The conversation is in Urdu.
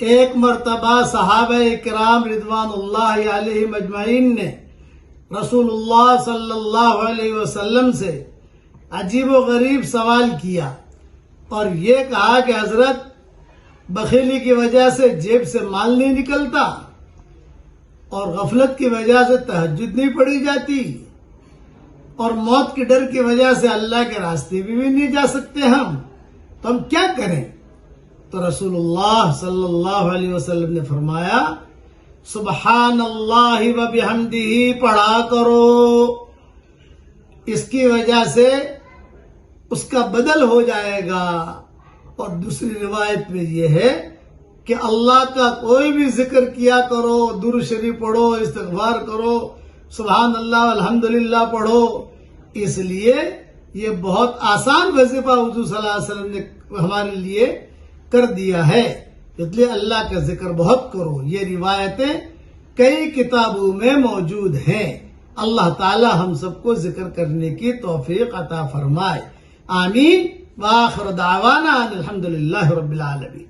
ایک مرتبہ صحابہ کرام رضوان اللہ علیہم اجمعین نے رسول اللہ صلی اللہ علیہ وسلم سے عجیب و غریب سوال کیا اور یہ کہا کہ حضرت بخیلی کی وجہ سے جیب سے مال نہیں نکلتا اور غفلت کی وجہ سے تہجد نہیں پڑھی جاتی اور موت کے ڈر کی وجہ سے اللہ کے راستے بھی نہیں جا سکتے ہم، تو ہم کیا کریں؟ تو رسول اللہ صلی اللہ علیہ وسلم نے فرمایا سبحان اللہ و بحمدہ پڑھا کرو، اس کی وجہ سے اس کا بدل ہو جائے گا۔ اور دوسری روایت میں یہ ہے کہ اللہ کا کوئی بھی ذکر کیا کرو، درود شریف پڑھو، استغفار کرو، سبحان اللہ الحمدللہ پڑھو، اس لیے یہ بہت آسان وظیفہ حضور صلی اللہ علیہ وسلم نے ہمارے لیے کر دیا ہے، اس لیے اللہ کا ذکر بہت کرو۔ یہ روایتیں کئی کتابوں میں موجود ہیں۔ اللہ تعالی ہم سب کو ذکر کرنے کی توفیق عطا فرمائے، آمین۔ وآخر دعوانا الحمدللہ رب العالمین۔